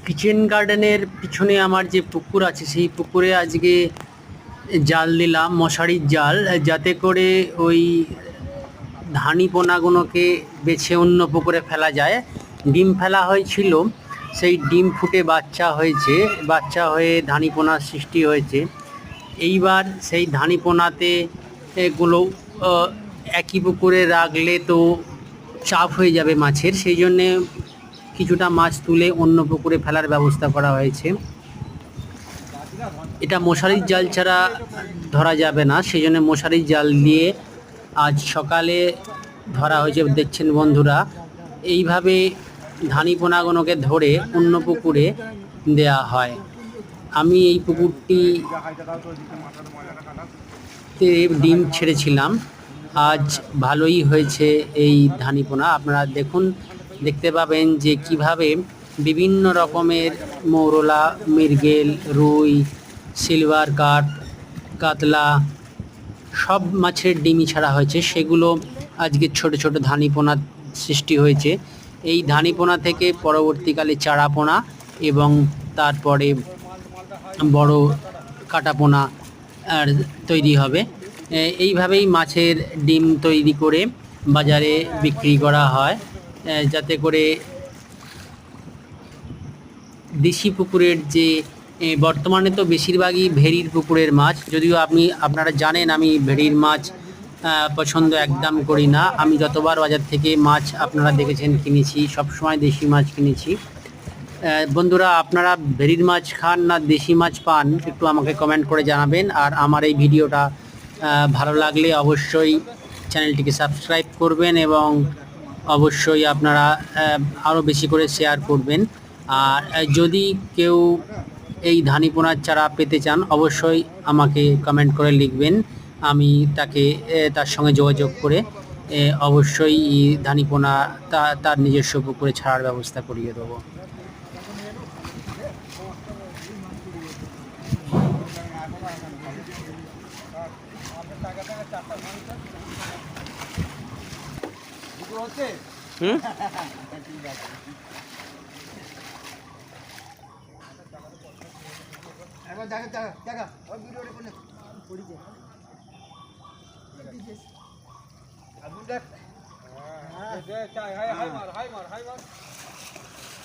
Kitchen গার্ডেনের পিছনে আমার যে পুকুর আছে সেই পুকুরে আজকে জাল দিলাম, মশারির জাল, যাতে করে ওই ধানি পোনাগুলোকে বেছে অন্য পুকুরে ফেলা যায়। ডিম ফেলা হয়েছিল, সেই ডিম ফুটে বাচ্চা হয়েছে, বাচ্চা হয়ে ধানি পোনার সৃষ্টি হয়েছে। এইবার সেই ধানি পোনাতে এগুলো একই পুকুরে রাখলে তো চাপ হয়ে যাবে মাছের, সেই জন্যে কিছুটা মাছ তুলে অন্য পুকুরে ফেলার ব্যবস্থা করা হয়েছে। এটা মশারির জাল ছাড়া ধরা যাবে না, সেই জন্য মশারির জাল দিয়ে আজ সকালে ধরা হয়েছে। দেখছেন বন্ধুরা, এইভাবে ধানি পোনাগুলোকে ধরে অন্য পুকুরে দেয়া হয়। আমি এই পুকুরটিতে ডিম ছেড়েছিলাম, আজ ভালোই হয়েছে এই ধানি পোনা। আপনারা দেখতে পাবেন যে কিভাবে বিভিন্ন রকমের মৌরলা, মৃগেল, রুই, সিলভার কাট, কাতলা সব মাছের ডিমই ছাড়া হয়েছে। সেগুলো আজকে ছোট ছোট ধানি পোনা সৃষ্টি হয়েছে। এই ধানি পোনা থেকে পরবর্তীকালে চারা পোনা এবং তারপরে বড় কাটা পোনা আর তৈরি হবে। এইভাবেই মাছের ডিম তৈরি করে বাজারে বিক্রি করা হয়, যাতে করে দেশি পুকুরের যে বর্তমানে তো বেশিরভাগই ভেরির পুকুরের মাছ, যদিও আপনারা জানেন আমি ভেরির মাছ পছন্দ একদম করি না। আমি যতবার বাজার থেকে মাছ আপনারা দেখেছেন কিনেছি, সবসময় দেশি মাছ কিনেছি। বন্ধুরা, আপনারা ভেরির মাছ খান না দেশি মাছ পান, একটু আমাকে কমেন্ট করে জানাবেন। আর আমার এই ভিডিওটা ভালো লাগলে অবশ্যই চ্যানেলটিকে সাবস্ক্রাইব করবেন এবং অবশ্যই আপনারা আরও বেশি করে শেয়ার করবেন। আর যদি কেউ এই ধানি পোনার চারা পেতে চান, অবশ্যই আমাকে কমেন্ট করে লিখবেন। আমি তার সঙ্গে যোগাযোগ করে অবশ্যই ধানি পোনা তার নিজস্ব পুকুরে ছাড়ার ব্যবস্থা করিয়ে দেবো। একবার দেখা ওই ভিডিওটা কোনে পড়িছে আবুল দেখ হ্যাঁ হাই মার